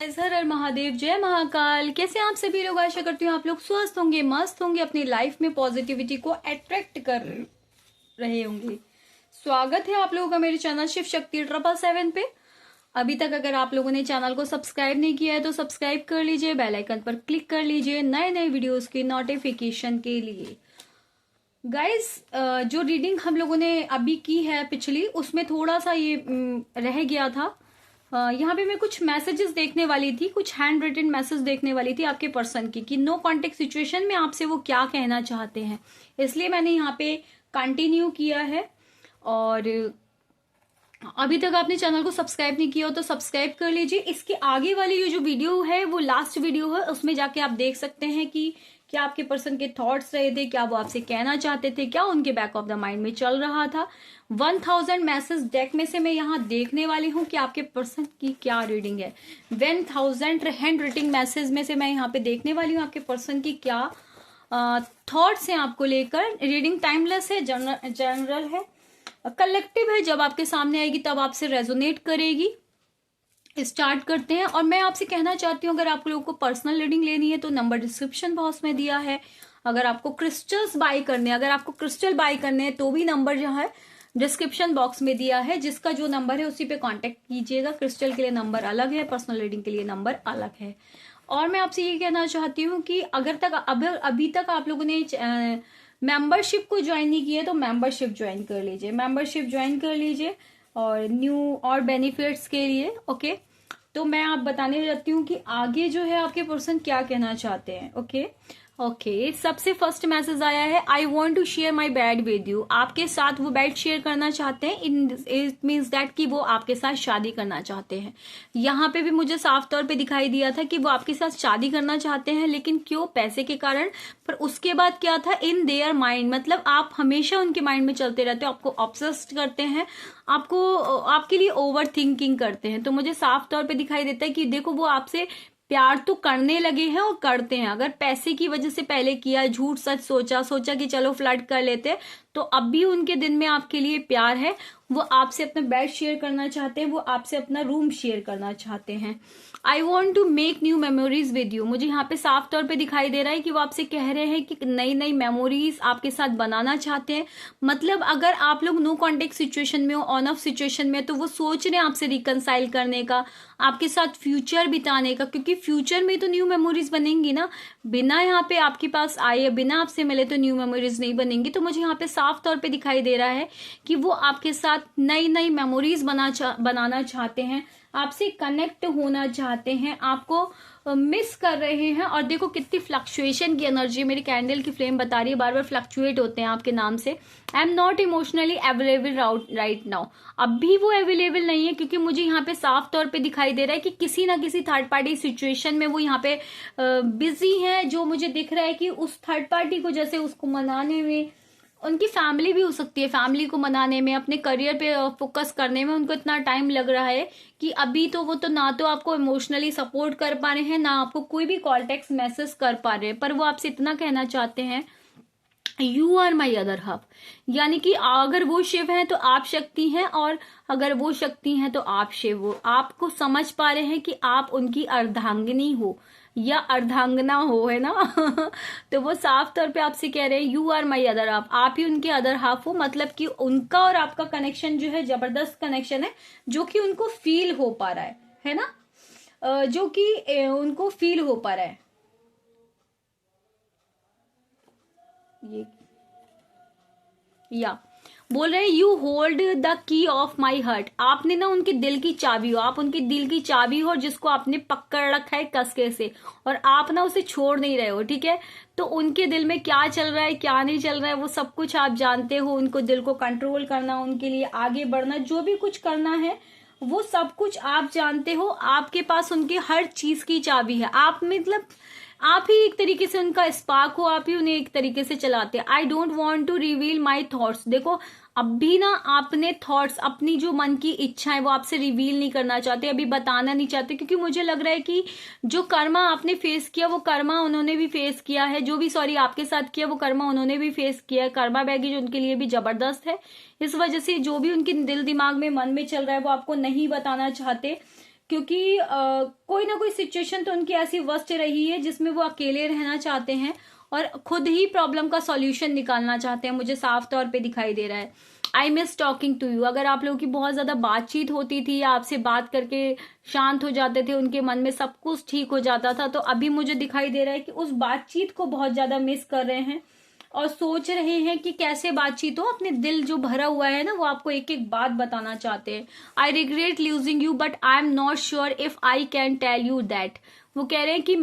हर हर महादेव, जय महाकाल। कैसे आप सभी लोग? आशा करती हूँ आप लोग स्वस्थ होंगे, मस्त होंगे, अपनी लाइफ में पॉजिटिविटी को अट्रैक्ट कर रहे होंगे। स्वागत है आप लोगों का मेरे चैनल शिव शक्ति 777 पे। अभी तक अगर आप लोगों ने चैनल को सब्सक्राइब नहीं किया है तो सब्सक्राइब कर लीजिए, बेल आइकन पर क्लिक कर लीजिए नए नए वीडियोस की नोटिफिकेशन के लिए। गाइस, जो रीडिंग हम लोगों ने अभी की है पिछली, उसमें थोड़ा सा ये रह गया था। यहाँ पे मैं कुछ मैसेजेस देखने वाली थी, कुछ हैंड रिटन मैसेज देखने वाली थी आपके पर्सन की कि नो कांटेक्ट सिचुएशन में आपसे वो क्या कहना चाहते हैं, इसलिए मैंने यहाँ पे कंटिन्यू किया है। और अभी तक आपने चैनल को सब्सक्राइब नहीं किया हो तो सब्सक्राइब कर लीजिए। इसके आगे वाली ये जो वीडियो है वो लास्ट वीडियो है, उसमें जाके आप देख सकते हैं कि क्या आपके पर्सन के थॉट्स रहे थे, क्या वो आपसे कहना चाहते थे, क्या उनके बैक ऑफ द माइंड में चल रहा था। 1000 मैसेज डेक में से मैं यहाँ देखने वाली हूँ कि आपके पर्सन की क्या रीडिंग है। 1000 हैंड रिटिंग मैसेज में से मैं यहाँ पे देखने वाली हूँ आपके पर्सन की क्या थॉट्स हैं आपको लेकर। रीडिंग टाइमलेस है, जनरल है, कलेक्टिव है। जब आपके सामने आएगी तब आपसे रेजोनेट करेगी। स्टार्ट करते हैं। और मैं आपसे कहना चाहती हूँ, अगर आप लोगों को पर्सनल रीडिंग लेनी है तो नंबर डिस्क्रिप्शन बॉक्स में दिया है। अगर आपको क्रिस्टल्स बाय करने हैं, अगर आपको क्रिस्टल बाय करने हैं तो भी नंबर जो है डिस्क्रिप्शन बॉक्स में दिया है। जिसका जो नंबर है उसी पे कांटेक्ट कीजिएगा। क्रिस्टल के लिए नंबर अलग है, पर्सनल रीडिंग के लिए नंबर अलग है। और मैं आपसे ये कहना चाहती हूँ कि अभी तक आप लोगों ने मेंबरशिप को ज्वाइन नहीं किया है तो मेंबरशिप ज्वाइन कर लीजिए, मेंबरशिप ज्वाइन कर लीजिए और न्यू और बेनिफिट्स के लिए। ओके, तो मैं आप बताने जाती हूँ कि आगे जो है आपके पर्सन क्या कहना चाहते हैं। ओके, सबसे फर्स्ट मैसेज आया है, I want to share my bed with you. आपके साथ वो बेड शेयर करना चाहते हैं। इट मीन्स दैट कि वो आपके साथ शादी करना चाहते हैं। यहाँ पे भी मुझे साफ तौर पे दिखाई दिया था कि वो आपके साथ शादी करना चाहते हैं, लेकिन क्यों? पैसे के कारण। पर उसके बाद क्या था? इन देयर माइंड, मतलब आप हमेशा उनके माइंड में चलते रहते हो, आपको ऑब्सेस्ड करते हैं, आपके लिए ओवर थिंकिंग करते हैं। तो मुझे साफ तौर पे दिखाई देता है कि देखो वो आपसे प्यार तो करने लगे हैं और करते हैं। अगर पैसे की वजह से पहले किया, झूठ सच सोचा कि चलो फ्लर्ट कर लेते, तो अब भी उनके दिन में आपके लिए प्यार है। वो आपसे अपना बेड शेयर करना चाहते हैं, वो आपसे अपना रूम शेयर करना चाहते हैं। I want to make new memories with you. मुझे यहाँ पे साफ तौर पे दिखाई दे रहा है कि वो आपसे कह रहे हैं कि नई नई मेमोरीज आपके साथ बनाना चाहते हैं। मतलब अगर आप लोग नो कॉन्टेक्ट सिचुएशन में हो, ऑन ऑफ सिचुएशन में, तो वो सोच रहे हैं आपसे रिकनसाइल करने का, आपके साथ फ्यूचर बिताने का, क्योंकि फ्यूचर में तो न्यू मेमोरीज बनेंगी ना। बिना यहाँ पे आपके पास आए, बिना आपसे मिले तो न्यू मेमोरीज नहीं बनेंगी। तो मुझे यहाँ पे साफ तौर पे दिखाई दे रहा है कि वो आपके साथ नई नई मेमोरीज बनाना चाहते हैं, आपसे कनेक्ट होना चाहते हैं, आपको मिस कर रहे हैं। और देखो कितनी फ्लक्चुएशन की एनर्जी मेरी कैंडल की फ्लेम बता रही है, बार बार फ्लक्चुएट होते हैं आपके नाम से। आई am not emotionally available right now. अब भी वो अवेलेबल नहीं है, क्योंकि मुझे यहाँ पे साफ तौर पे दिखाई दे रहा है कि किसी ना किसी थर्ड पार्टी सिचुएशन में वो यहाँ पे बिजी है। जो मुझे दिख रहा है कि उस थर्ड पार्टी को, जैसे उसको मनाने में, उनकी फैमिली भी हो सकती है, फैमिली को मनाने में, अपने करियर पे फोकस करने में उनको इतना टाइम लग रहा है कि अभी तो वो तो ना तो आपको इमोशनली सपोर्ट कर पा रहे हैं, ना आपको कोई भी कॉल टेक्स्ट मैसेज कर पा रहे हैं। पर वो आपसे इतना कहना चाहते हैं, you are my other half. यानी कि अगर वो शिव हैं तो आप शक्ति हैं, और अगर वो शक्ति हैं तो आप शिव हो। आपको समझ पा रहे हैं कि आप उनकी अर्धांगिनी हो या अर्धांगना हो, है ना। तो वो साफ तौर पे आपसे कह रहे हैं, you are my other half. आप ही उनके अदर हाफ हो। मतलब कि उनका और आपका कनेक्शन जो है जबरदस्त कनेक्शन है, जो कि उनको फील हो पा रहा है ना, जो कि उनको फील हो पा रहा है। ये या बोल रहे हैं, you hold the key of my heart. आपने ना उनके दिल की चाबी हो, आप उनके दिल की चाबी हो, जिसको आपने पकड़ रखा है कसके से, और आप ना उसे छोड़ नहीं रहे हो। ठीक है, तो उनके दिल में क्या चल रहा है, क्या नहीं चल रहा है, वो सब कुछ आप जानते हो। उनको दिल को कंट्रोल करना, उनके लिए आगे बढ़ना, जो भी कुछ करना है वो सब कुछ आप जानते हो। आपके पास उनकी हर चीज की चाबी है। आप मतलब आप ही एक तरीके से उनका स्पार्क हो, आप ही उन्हें एक तरीके से चलाते हैं। I don't want to reveal my thoughts. देखो अब भी ना आपने थॉट्स, अपनी जो मन की इच्छा है वो आपसे रिवील नहीं करना चाहते, अभी बताना नहीं चाहते, क्योंकि मुझे लग रहा है कि जो कर्मा आपने फेस किया वो कर्मा उन्होंने भी फेस किया है। जो भी आपके साथ किया वो कर्मा उन्होंने भी फेस किया है। कर्मा बैगेज उनके लिए भी जबरदस्त है। इस वजह से जो भी उनके दिल दिमाग में मन में चल रहा है वो आपको नहीं बताना चाहते, क्योंकि कोई ना कोई सिचुएशन तो उनकी ऐसी वर्स्ट रही है जिसमें वो अकेले रहना चाहते हैं और खुद ही प्रॉब्लम का सॉल्यूशन निकालना चाहते हैं, मुझे साफ तौर पे दिखाई दे रहा है। I miss talking to you. अगर आप लोगों की बहुत ज्यादा बातचीत होती थी या आपसे बात करके शांत हो जाते थे, उनके मन में सब कुछ ठीक हो जाता था, तो अभी मुझे दिखाई दे रहा है कि उस बातचीत को बहुत ज्यादा मिस कर रहे हैं और सोच रहे हैं कि कैसे बातचीत हो। अपने दिल जो भरा हुआ है ना, वो आपको एक एक बात बताना चाहते हैं। I regret losing you but I am not sure if I can tell you that. वो कह रहे हैं कि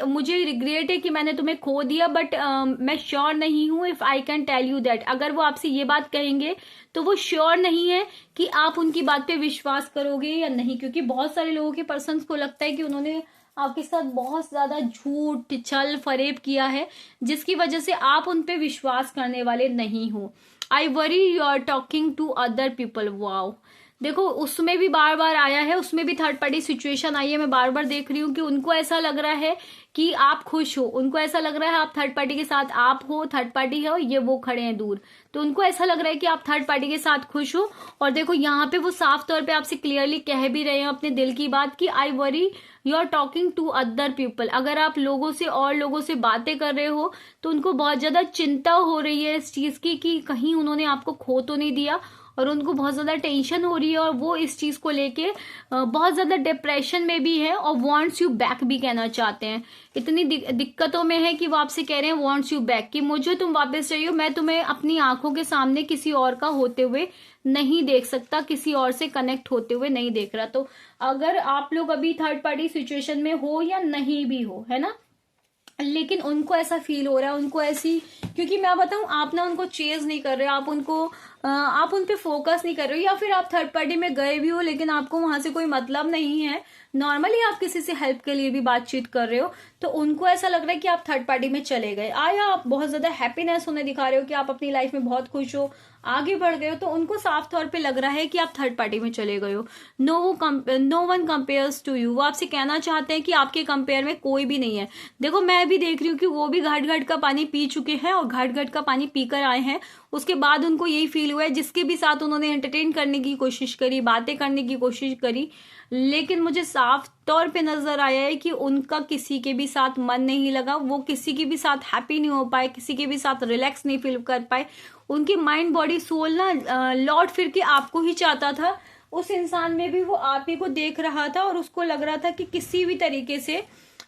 मुझे रिग्रेट है कि मैंने तुम्हें खो दिया, बट मैं श्योर नहीं हूं if I can tell you that. अगर वो आपसे ये बात कहेंगे तो वो श्योर नहीं है कि आप उनकी बात पे विश्वास करोगे या नहीं, क्योंकि बहुत सारे लोगों के पर्सन्स को लगता है कि उन्होंने आपके साथ बहुत ज्यादा झूठ छल फरेब किया है, जिसकी वजह से आप उन पे विश्वास करने वाले नहीं हो। I worry you are talking to other people. Wow, देखो उसमें भी बार बार आया है, उसमें भी थर्ड पार्टी सिचुएशन आई है। मैं बार बार देख रही हूँ कि उनको ऐसा लग रहा है कि आप खुश हो, उनको ऐसा लग रहा है आप थर्ड पार्टी के साथ आप हो, थर्ड पार्टी है और ये वो खड़े हैं दूर, तो उनको ऐसा लग रहा है कि आप थर्ड पार्टी के साथ खुश हो। और देखो यहाँ पे वो साफ तौर पे आपसे क्लियरली कह भी रहे हैं अपने दिल की बात कि I worry you are talking to other people. अगर आप लोगों से और लोगों से बातें कर रहे हो तो उनको बहुत ज्यादा चिंता हो रही है इस चीज की कि कहीं उन्होंने आपको खो तो नहीं दिया, और उनको बहुत ज्यादा टेंशन हो रही है और वो इस चीज को लेके बहुत ज्यादा डिप्रेशन में भी है और वांट्स यू बैक भी कहना चाहते हैं। इतनी दिक्कतों में है कि वो आपसे कह रहे हैं वांट्स यू बैक, कि मुझे तुम वापस चाहिए, मैं तुम्हें अपनी आंखों के सामने किसी और का होते हुए नहीं देख सकता, किसी और से कनेक्ट होते हुए नहीं देख रहा। तो अगर आप लोग अभी थर्ड पार्टी सिचुएशन में हो या नहीं भी हो, है ना, लेकिन उनको ऐसा फील हो रहा है, उनको ऐसी, क्योंकि मैं बताऊं आप ना उनको चेज नहीं कर रहे हो, आप उन पे फोकस नहीं कर रहे हो, या फिर आप थर्ड पार्टी में गए भी हो लेकिन आपको वहां से कोई मतलब नहीं है, नॉर्मली आप किसी से हेल्प के लिए भी बातचीत कर रहे हो, तो उनको ऐसा लग रहा है कि आप थर्ड पार्टी में चले गए। आया आप बहुत ज्यादा हैप्पीनेस होने दिखा रहे हो कि आप अपनी लाइफ में बहुत खुश हो, आगे बढ़ गए हो, तो उनको साफ तौर पे लग रहा है कि आप थर्ड पार्टी में चले गए हो। No one compares to you. वो आपसे कहना चाहते हैं कि आपके कंपेयर में कोई भी नहीं है। देखो मैं भी देख रही हूँ कि वो भी घाट घाट का पानी पी चुके हैं और घाट घाट का पानी पीकर आए हैं, उसके बाद उनको यही फील हुआ है, जिसके भी साथ उन्होंने एंटरटेन करने की कोशिश करी, बातें करने की कोशिश करी, लेकिन मुझे साफ तौर पे नजर आया है कि उनका किसी के भी साथ मन नहीं लगा, वो किसी के भी साथ हैप्पी नहीं हो पाए, किसी के भी साथ रिलैक्स नहीं फील कर पाए। उनकी माइंड बॉडी सोल ना लौट फिर के आपको ही चाहता था। उस इंसान में भी वो आप ही को देख रहा था और उसको लग रहा था कि किसी भी तरीके से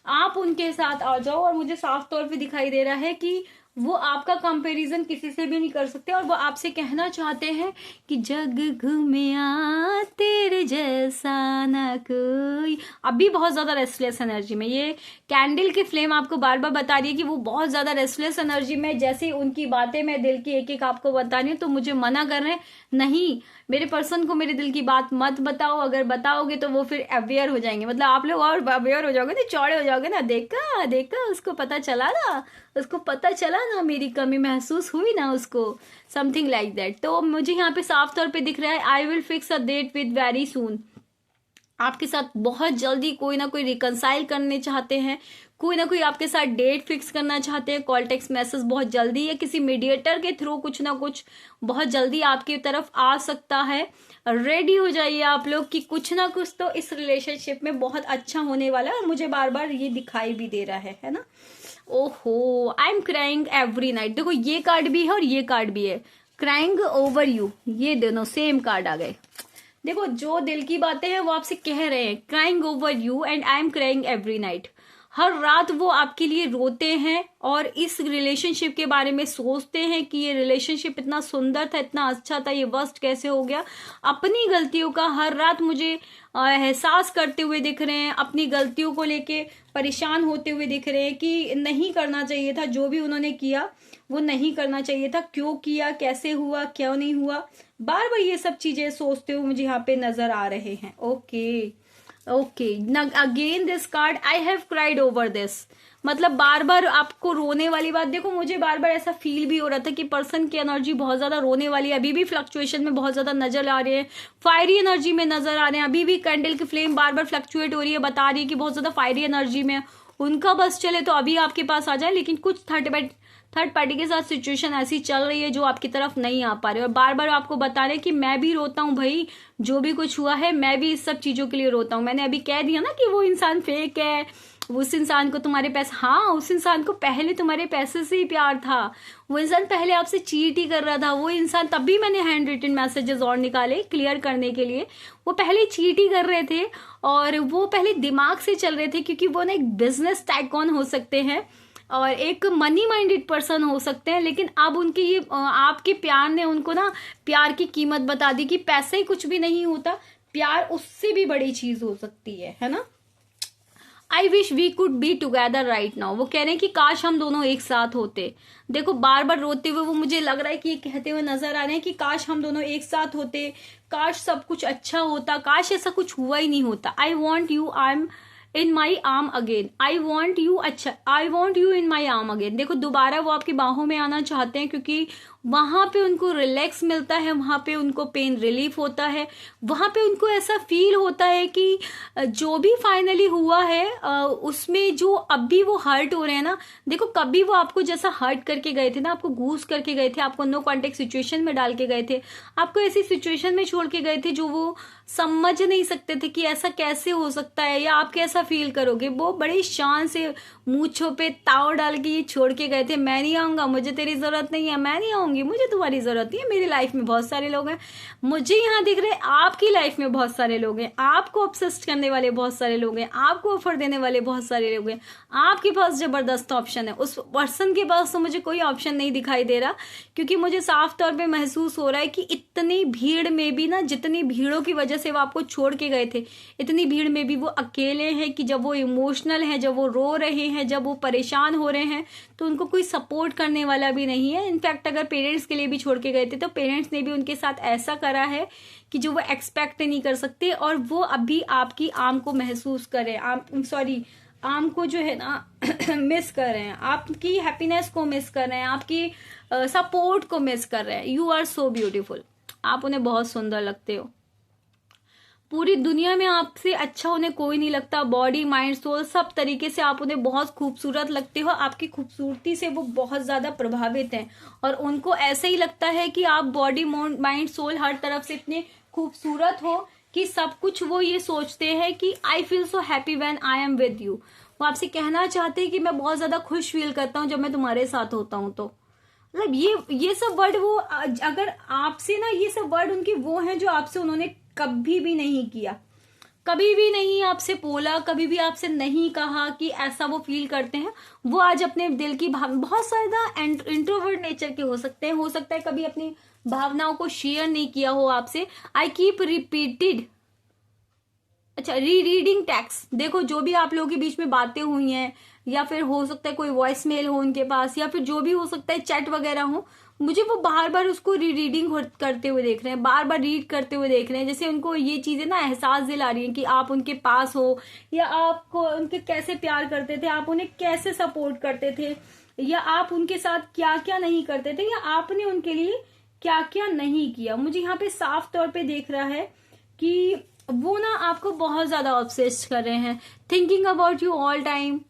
आप उनके साथ आ जाओ, और मुझे साफ तौर पे दिखाई दे रहा है कि वो आपका कंपैरिजन किसी से भी नहीं कर सकते, और वो आपसे कहना चाहते हैं कि जग घूमिया तेरे जैसा ना कोई। अभी बहुत ज्यादा रेस्टलेस एनर्जी में, ये कैंडल की फ्लेम आपको बार बार बता रही है कि वो बहुत ज्यादा रेस्टलेस एनर्जी में। जैसे उनकी बातें मैं दिल की एक एक आपको बता रही हूँ, तो मुझे मना कर रहे हैं, नहीं मेरे पर्सन को मेरे दिल की बात मत बताओ, अगर बताओगे तो वो फिर अवेयर हो जाएंगे, मतलब आप लोग और अवेयर हो जाओगे ना, चौड़े हो जाओगे ना, देखा देखा उसको पता चला ना, उसको पता चला ना, मेरी कमी महसूस हुई ना उसको, समथिंग लाइक दैट। तो मुझे यहाँ पे साफ तौर पे दिख रहा है I will fix a date with very soon. आपके साथ बहुत जल्दी कोई ना कोई रिकंसाइल करने चाहते हैं, कोई ना कोई आपके साथ डेट फिक्स करना चाहते हैं, कॉल टेक्स्ट मैसेज बहुत जल्दी या किसी मीडिएटर के थ्रू कुछ ना कुछ बहुत जल्दी आपकी तरफ आ सकता है। रेडी हो जाइए आप लोग कि कुछ ना कुछ तो इस रिलेशनशिप में बहुत अच्छा होने वाला है, और मुझे बार बार ये दिखाई भी दे रहा है ना। ओहो, आई एम क्राइंग एवरी नाइट। देखो ये कार्ड भी है और ये कार्ड भी है, क्राइंग ओवर यू, ये दोनों सेम कार्ड आ गए। देखो जो दिल की बातें हैं वो आपसे कह रहे हैं, crying over you and I am crying every night. हर रात वो आपके लिए रोते हैं और इस रिलेशनशिप के बारे में सोचते हैं कि ये रिलेशनशिप इतना सुंदर था, इतना अच्छा था, ये वर्स्ट कैसे हो गया। अपनी गलतियों का हर रात मुझे एहसास करते हुए दिख रहे हैं, अपनी गलतियों को लेके परेशान होते हुए दिख रहे हैं कि नहीं करना चाहिए था, जो भी उन्होंने किया वो नहीं करना चाहिए था, क्यों किया, कैसे हुआ, क्यों नहीं हुआ, बार बार ये सब चीजें सोचते हुए मुझे यहाँ पे नजर आ रहे हैं। Okay again this card, I have cried over this, मतलब बार बार आपको रोने वाली बात। देखो मुझे बार बार ऐसा फील भी हो रहा था कि पर्सन की एनर्जी बहुत ज्यादा रोने वाली है, अभी भी फ्लक्चुएशन में बहुत ज्यादा नजर आ रहे हैं, फायरी एनर्जी में नजर आ रहे हैं, अभी भी कैंडल की फ्लेम बार बार फ्लक्चुएट हो रही है, बता थर्ड पार्टी के साथ सिचुएशन ऐसी चल रही है जो आपकी तरफ नहीं आ पा रही, और बार बार आपको बता रहे कि मैं भी रोता हूँ भाई, जो भी कुछ हुआ है मैं भी इस सब चीजों के लिए रोता हूँ। मैंने अभी कह दिया ना कि वो इंसान फेक है, उस इंसान को तुम्हारे पैसे, हाँ उस इंसान को पहले तुम्हारे पैसे से ही प्यार था, वो इंसान पहले आपसे चीट ही कर रहा था, वो इंसान, तब भी मैंने हैंड रिटन मैसेजेस और निकाले क्लियर करने के लिए, वो पहले चीट ही कर रहे थे और वो पहले दिमाग से चल रहे थे, क्योंकि वो ना एक बिजनेस टाइकॉन हो सकते हैं और एक मनी माइंडेड पर्सन हो सकते हैं, लेकिन अब उनके ये आपके प्यार ने उनको ना प्यार की कीमत बता दी कि पैसे ही कुछ भी नहीं होता, प्यार उससे भी बड़ी चीज हो सकती है ना। I wish we could be together right now, वो कह रहे हैं कि काश हम दोनों एक साथ होते। देखो बार बार रोते हुए वो मुझे लग रहा है कि ये कहते हुए नजर आ रहे हैं कि काश हम दोनों एक साथ होते, काश सब कुछ अच्छा होता, काश ऐसा कुछ हुआ ही नहीं होता। I want you, I am in my arm again, I want you, अच्छा I want you in my arm again. देखो दोबारा वो आपकी बाहों में आना चाहते हैं, क्योंकि वहां पे उनको रिलैक्स मिलता है, वहां पे उनको पेन रिलीफ होता है, वहां पे उनको ऐसा फील होता है कि जो भी फाइनली हुआ है उसमें जो अब भी वो हर्ट हो रहे हैं ना, देखो कभी वो आपको जैसा हर्ट करके गए थे ना, आपको घूस करके गए थे, आपको नो कॉन्टेक्ट सिचुएशन में डाल के गए थे, आपको ऐसी सिचुएशन में छोड़ के गए थे जो वो समझ नहीं सकते थे कि ऐसा कैसे हो सकता है या आप कैसा फील करोगे। वो बड़े शान से मूंछों पे ताव डाल के ये छोड़ के गए थे, मैं नहीं आऊंगा, मुझे तेरी जरूरत नहीं है, मैं नहीं आऊंगी, मुझे तुम्हारी जरूरत नहीं है, मेरी लाइफ में बहुत सारे लोग हैं, मुझे यहाँ दिख रहे आपकी लाइफ में बहुत सारे लोग हैं, आपको ऑब्सेस्ड करने वाले बहुत सारे लोग हैं, आपको ऑफर देने वाले बहुत सारे लोग हैं, आपके पास जबरदस्त ऑप्शन है, उस पर्सन के पास तो मुझे कोई ऑप्शन नहीं दिखाई दे रहा, क्योंकि मुझे साफ तौर पे महसूस हो रहा है कि इतनी भीड़ में भी ना, जितनी भीड़ों की वजह से वो आपको छोड़ के गए थे, इतनी भीड़ में भी वो अकेले हैं कि जब वो इमोशनल हैं, जब वो रो रहे हैं, जब वो परेशान हो रहे हैं, तो उनको कोई सपोर्ट करने वाला भी नहीं है। इनफैक्ट अगर पेरेंट्स के लिए भी छोड़ के गए थे तो पेरेंट्स ने भी उनके साथ ऐसा करा है कि जो वो एक्सपेक्ट नहीं कर सकते, और वो अभी आपकी आर्म को महसूस करें, आर्म को जो है ना मिस कर रहे हैं, आपकी हैप्पीनेस को मिस कर रहे हैं, आपकी सपोर्ट को मिस कर रहे हैं। यू आर सो ब्यूटीफुल, आप उन्हें बहुत सुंदर लगते हो, पूरी दुनिया में आपसे अच्छा उन्हें कोई नहीं लगता, बॉडी माइंड सोल सब तरीके से आप उन्हें बहुत खूबसूरत लगते हो, आपकी खूबसूरती से वो बहुत ज्यादा प्रभावित हैं और उनको ऐसे ही लगता है कि आप बॉडी माइंड सोल हर तरफ से इतने खूबसूरत हो कि सब कुछ वो ये सोचते हैं कि I feel so happy when I am with you. वो आपसे कहना चाहते हैं कि मैं बहुत ज्यादा खुश फील करता हूँ जब मैं तुम्हारे साथ होता हूँ। तो मतलब ये सब वर्ड वो अगर आपसे ना, ये सब वर्ड उनके वो हैं जो आपसे उन्होंने कभी भी नहीं किया, कभी भी नहीं आपसे बोला, कभी भी आपसे नहीं कहा कि ऐसा वो फील करते हैं। वो आज अपने दिल की बहुत सारा इंट्रोवर्ट नेचर के हो सकते हैं, हो सकता है कभी अपनी भावनाओं को शेयर नहीं किया हो आपसे। आई कीप रिपीटेड, अच्छा रीडिंग टेक्स्ट, देखो जो भी आप लोगों के बीच में बातें हुई हैं, या फिर हो सकता है कोई वॉइस मेल हो उनके पास, या फिर जो भी हो सकता है चैट वगैरह हो, मुझे वो बार बार उसको रीडिंग करते हुए देख रहे हैं, बार बार रीड करते हुए देख रहे हैं, जैसे उनको ये चीजें ना एहसास दिला रही हैं कि आप उनके पास हो, या आपको उनके कैसे प्यार करते थे, आप उन्हें कैसे सपोर्ट करते थे, या आप उनके साथ क्या क्या नहीं करते थे, या आपने उनके लिए क्या क्या नहीं किया। मुझे यहाँ पे साफ तौर पे देख रहा है कि वो ना आपको बहुत ज्यादा ऑब्सेस्ड कर रहे हैं, thinking about you all time,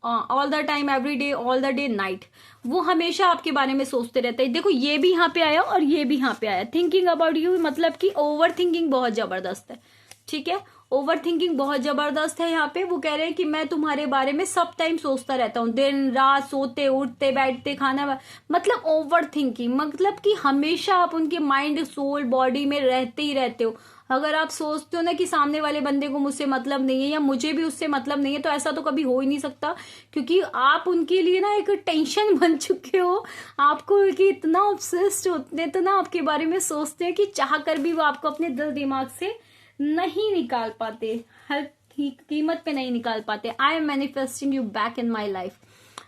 all the time, every day, all the day, night, वो हमेशा आपके बारे में सोचते रहते हैं। देखो ये भी यहाँ पे आया और ये भी यहाँ पे आया, थिंकिंग अबाउट यू, मतलब कि ओवर थिंकिंग बहुत जबरदस्त है, ठीक है, ओवर थिंकिंग बहुत जबरदस्त है। यहाँ पे वो कह रहे हैं कि मैं तुम्हारे बारे में सब टाइम सोचता रहता हूँ, दिन रात, सोते उठते बैठते खाना, मतलब ओवर थिंकिंग, मतलब कि हमेशा आप उनके माइंड सोल बॉडी में रहते ही रहते हो। अगर आप सोचते हो ना कि सामने वाले बंदे को मुझसे मतलब नहीं है या मुझे भी उससे मतलब नहीं है, तो ऐसा तो कभी हो ही नहीं सकता, क्योंकि आप उनके लिए ना एक टेंशन बन चुके हो, आपको इतना ऑब्सेस्ड होते हैं, तो ना आपके बारे में सोचते हैं कि चाह कर भी वो आपको अपने दिल दिमाग से नहीं निकाल पाते, हर कीमत पे नहीं निकाल पाते। I am manifesting you back in my life.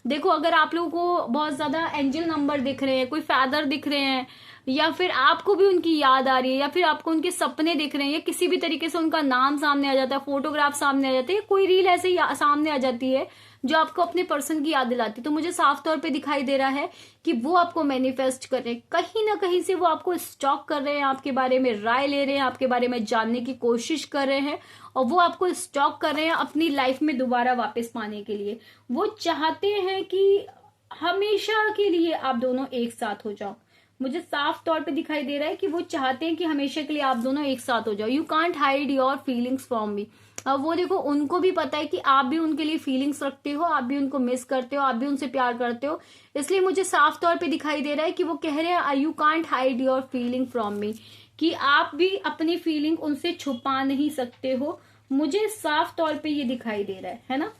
देखो अगर आप लोगों को बहुत ज्यादा एंजल नंबर दिख रहे हैं, कोई फैदर दिख रहे हैं, या फिर आपको भी उनकी याद आ रही है, या फिर आपको उनके सपने दिख रहे हैं, या किसी भी तरीके से उनका नाम सामने आ जाता है, फोटोग्राफ सामने आ जाती है, कोई रील ऐसे ही सामने आ जाती है जो आपको अपने पर्सन की याद दिलाती है, तो मुझे साफ तौर पे दिखाई दे रहा है कि वो आपको मैनिफेस्ट कर रहे हैं, कहीं ना कहीं से वो आपको स्टॉक कर रहे हैं, आपके बारे में राय ले रहे हैं, आपके बारे में जानने की कोशिश कर रहे हैं, और वो आपको स्टॉक कर रहे हैं अपनी लाइफ में दोबारा वापस पाने के लिए। वो चाहते हैं कि हमेशा के लिए आप दोनों एक साथ हो जाओ। मुझे साफ तौर पे दिखाई दे रहा है कि वो चाहते हैं कि हमेशा के लिए आप दोनों एक साथ हो जाओ। You can't hide your feelings from me. अब वो देखो, उनको भी पता है कि आप भी उनके लिए फीलिंग्स रखते हो, आप भी उनको मिस करते हो, आप भी उनसे प्यार करते हो। इसलिए मुझे साफ तौर पे दिखाई दे रहा है कि वो कह रहे हैं you can't hide your feeling from me, कि आप भी अपनी फीलिंग उनसे छुपा नहीं सकते हो। मुझे साफ तौर पे ये दिखाई दे रहा है ना।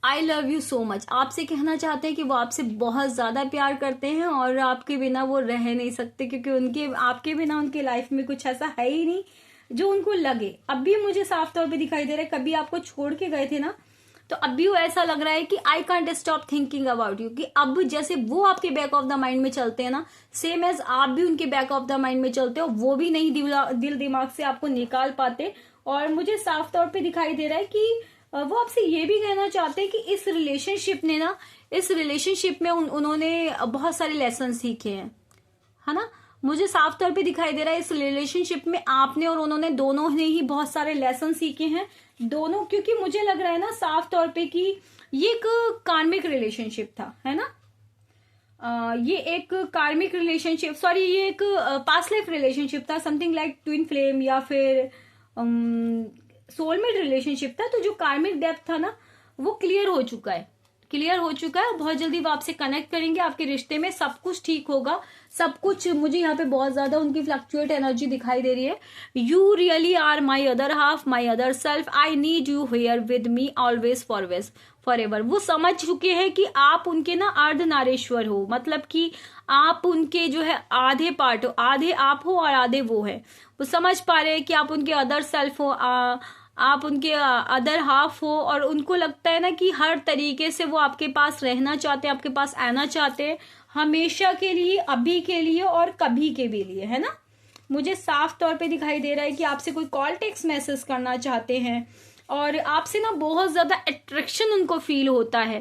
I love you so much, आपसे कहना चाहते हैं कि वो आपसे बहुत ज्यादा प्यार करते हैं और आपके बिना वो रह नहीं सकते, क्योंकि उनके आपके बिना उनके लाइफ में कुछ ऐसा है ही नहीं जो उनको लगे। अब भी मुझे साफ तौर पे दिखाई दे रहा है, कभी आपको छोड़ के गए थे ना, तो अब भी वो ऐसा लग रहा है कि I can't stop thinking about you, कि अब जैसे वो आपके बैक ऑफ द माइंड में चलते हैं ना, सेम एज आप भी उनके बैक ऑफ द माइंड में चलते हो। वो भी नहीं दिल दिमाग से आपको निकाल पाते। और मुझे साफ तौर पे दिखाई दे रहा है कि वो आपसे ये भी कहना चाहते हैं कि इस रिलेशनशिप में उन्होंने बहुत सारे लेसन सीखे हैं, है ना। मुझे साफ तौर पे दिखाई दे रहा है इस रिलेशनशिप में आपने और उन्होंने दोनों ने ही बहुत सारे लेसन सीखे हैं दोनों, क्योंकि मुझे लग रहा है ना साफ तौर पे कि ये एक कार्मिक रिलेशनशिप था, है ना। ये एक कार्मिक रिलेशनशिप, सॉरी, ये एक पास्ट लाइफ रिलेशनशिप था, समथिंग लाइक ट्विन फ्लेम या फिर सोलमेट रिलेशनशिप था। तो जो कार्मिक डेप्थ था ना, वो क्लियर हो चुका है और बहुत जल्दी वो आपसे कनेक्ट करेंगे। आपके रिश्ते में सब कुछ ठीक होगा, सब कुछ। मुझे यहाँ पे बहुत ज्यादा उनकी फ्लक्चुएट एनर्जी दिखाई दे रही है। You really are my other half, my other self, I need you here with me always forever. वो समझ चुके हैं कि आप उनके ना अर्धनारीश्वर हो, मतलब कि आप उनके जो है आधे पार्ट हो, आधे आप हो और आधे वो है। वो समझ पा रहे हैं कि आप उनके अदर सेल्फ हो, आप उनके अदर हाफ हो, और उनको लगता है ना कि हर तरीके से वो आपके पास रहना चाहते हैं, आपके पास आना चाहते हैं, हमेशा के लिए, अभी के लिए और कभी के भी लिए, है ना। मुझे साफ तौर पे दिखाई दे रहा है कि आपसे कोई कॉल टेक्स्ट मैसेज करना चाहते हैं और आपसे ना बहुत ज्यादा अट्रैक्शन उनको फील होता है।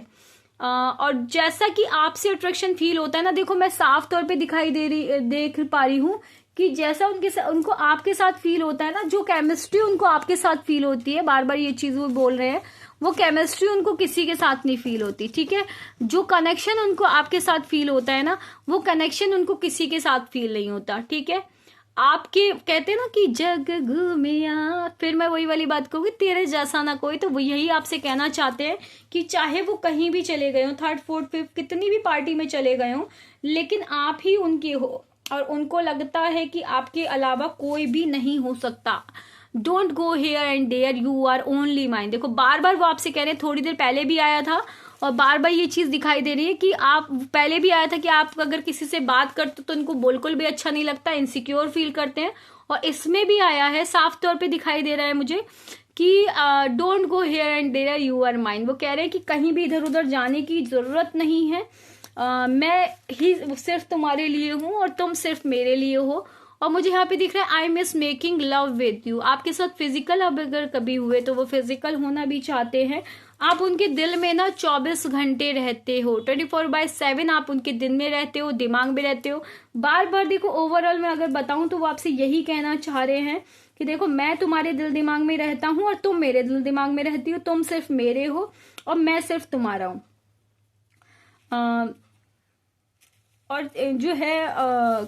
और जैसा कि आपसे अट्रैक्शन फील होता है ना, देखो मैं साफ तौर पे देख पा रही हूँ कि जैसा उनको आपके साथ फील होता है ना, जो केमिस्ट्री उनको आपके साथ फील होती है, बार बार ये चीज वो बोल रहे हैं, वो केमिस्ट्री उनको किसी के साथ नहीं फील होती, ठीक है। जो कनेक्शन उनको आपके साथ फील होता है ना, वो कनेक्शन उनको किसी के साथ फील नहीं होता, ठीक है। आपके कहते हैं ना कि जग घूमिया, फिर मैं वही वाली बात कहूंगी, तेरे जैसा ना कोई। तो वो यही आपसे कहना चाहते हैं कि चाहे वो कहीं भी चले गए हो, थर्ड फोर्थ फिफ्थ कितनी भी पार्टी में चले गए हो, लेकिन आप ही उनके हो और उनको लगता है कि आपके अलावा कोई भी नहीं हो सकता। Don't go here and there, you are only mine. देखो बार बार वो आपसे कह रहे हैं, थोड़ी देर पहले भी आया था और बार बार ये चीज दिखाई दे रही है कि आप पहले भी आया था कि आप अगर किसी से बात करते तो उनको बिल्कुल भी अच्छा नहीं लगता, इनसिक्योर फील करते हैं। और इसमें भी आया है, साफ तौर पे दिखाई दे रहा है मुझे कि don't go here and there, you are mine. वो कह रहे हैं कि कहीं भी इधर उधर जाने की जरूरत नहीं है, मैं ही सिर्फ तुम्हारे लिए हूं और तुम सिर्फ मेरे लिए हो। और मुझे यहाँ पे दिख रहा है I miss making love with you. आपके साथ फिजिकल अब अगर कभी हुए तो वो फिजिकल होना भी चाहते हैं। आप उनके दिल में ना 24 घंटे रहते हो, 24/7 आप उनके दिल में रहते हो, दिमाग में रहते हो। बार बार देखो ओवरऑल मैं अगर बताऊं तो वो आपसे यही कहना चाह रहे हैं कि देखो मैं तुम्हारे दिल दिमाग में रहता हूं और तुम मेरे दिल दिमाग में रहती हो, तुम सिर्फ मेरे हो और मैं सिर्फ तुम्हारा हूं। और जो है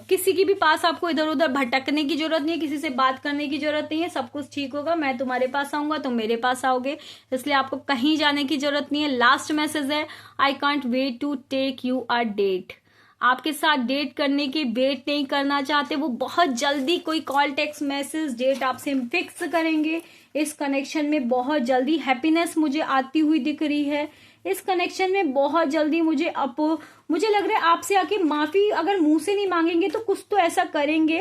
किसी की भी पास आपको इधर उधर भटकने की जरूरत नहीं है, किसी से बात करने की जरूरत नहीं है, सब कुछ ठीक होगा। मैं तुम्हारे पास आऊंगा, तुम मेरे पास आओगे, इसलिए आपको कहीं जाने की जरूरत नहीं है। लास्ट मैसेज है, I can't wait to take you a date. आपके साथ डेट करने की वेट नहीं करना चाहते, वो बहुत जल्दी कोई कॉल टेक्स्ट मैसेज डेट आपसे फिक्स करेंगे। इस कनेक्शन में बहुत जल्दी हैप्पीनेस मुझे आती हुई दिख रही है। इस कनेक्शन में बहुत जल्दी मुझे लग रहा है आपसे आके माफी अगर मुंह से नहीं मांगेंगे तो कुछ तो ऐसा करेंगे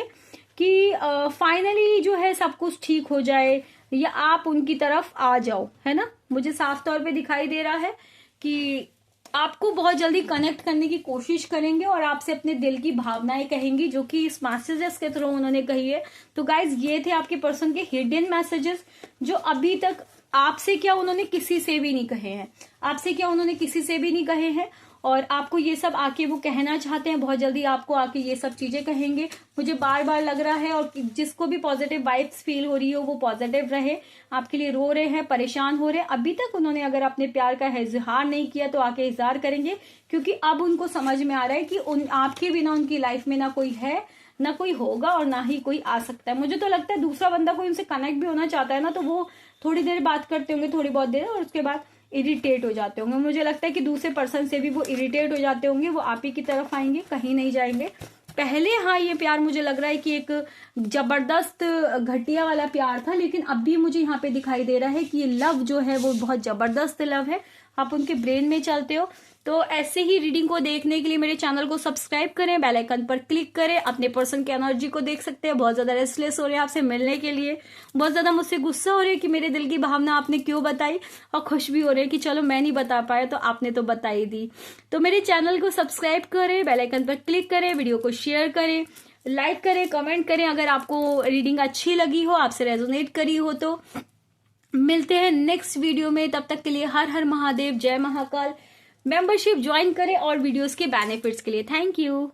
कि फाइनली जो है सब कुछ ठीक हो जाए या आप उनकी तरफ आ जाओ, है ना। मुझे साफ तौर पे दिखाई दे रहा है कि आपको बहुत जल्दी कनेक्ट करने की कोशिश करेंगे और आपसे अपने दिल की भावनाएं कहेंगी, जो कि इस मैसेजेस के थ्रू उन्होंने कही है। तो गाइज ये थे आपके पर्सन के हिडन मैसेजेस, जो अभी तक आपसे क्या उन्होंने किसी से भी नहीं कहे हैं, आपसे क्या उन्होंने किसी से भी नहीं कहे हैं। और आपको ये सब आके वो कहना चाहते हैं, बहुत जल्दी आपको आके ये सब चीजें कहेंगे। मुझे बार बार लग रहा है, और जिसको भी पॉजिटिव वाइब्स फील हो रही हो वो पॉजिटिव रहे, आपके लिए रो रहे हैं, परेशान हो रहे हैं। अभी तक उन्होंने अगर अपने प्यार का इजहार नहीं किया तो आके इजहार करेंगे, क्योंकि अब उनको समझ में आ रहा है कि आपके बिना उनकी लाइफ में ना कोई है, ना कोई होगा, और ना ही कोई आ सकता है। मुझे तो लगता है दूसरा बंदा कोई उनसे कनेक्ट भी होना चाहता है ना, तो वो थोड़ी देर बात करते होंगे, थोड़ी बहुत देर, और उसके बाद इरिटेट हो जाते होंगे। मुझे लगता है कि दूसरे पर्सन से भी वो इरिटेट हो जाते होंगे, वो आप ही की तरफ आएंगे, कहीं नहीं जाएंगे। पहले हाँ ये प्यार मुझे लग रहा है कि एक जबरदस्त घटिया वाला प्यार था, लेकिन अब भी मुझे यहाँ पे दिखाई दे रहा है कि ये लव जो है वो बहुत जबरदस्त लव है। आप उनके ब्रेन में चलते हो। तो ऐसे ही रीडिंग को देखने के लिए मेरे चैनल को सब्सक्राइब करें, बेल आइकन पर क्लिक करें। अपने पर्सन की एनर्जी को देख सकते हैं। बहुत ज्यादा रेस्टलेस हो रहे हैं आपसे मिलने के लिए, बहुत ज्यादा मुझसे गुस्सा हो रहे हैं कि मेरे दिल की भावना आपने क्यों बताई, और खुश भी हो रहे हैं कि चलो मैं नहीं बता पाया तो आपने तो बता ही दी। तो मेरे चैनल को सब्सक्राइब करें, बेल आइकन पर क्लिक करें, वीडियो को शेयर करें, लाइक करें, कमेंट करें। अगर आपको रीडिंग अच्छी लगी हो, आपसे रेजोनेट करी हो, तो मिलते हैं नेक्स्ट वीडियो में। तब तक के लिए हर हर महादेव, जय महाकाल। मेंबरशिप ज्वाइन करें और वीडियोस के बेनिफिट्स के लिए थैंक यू।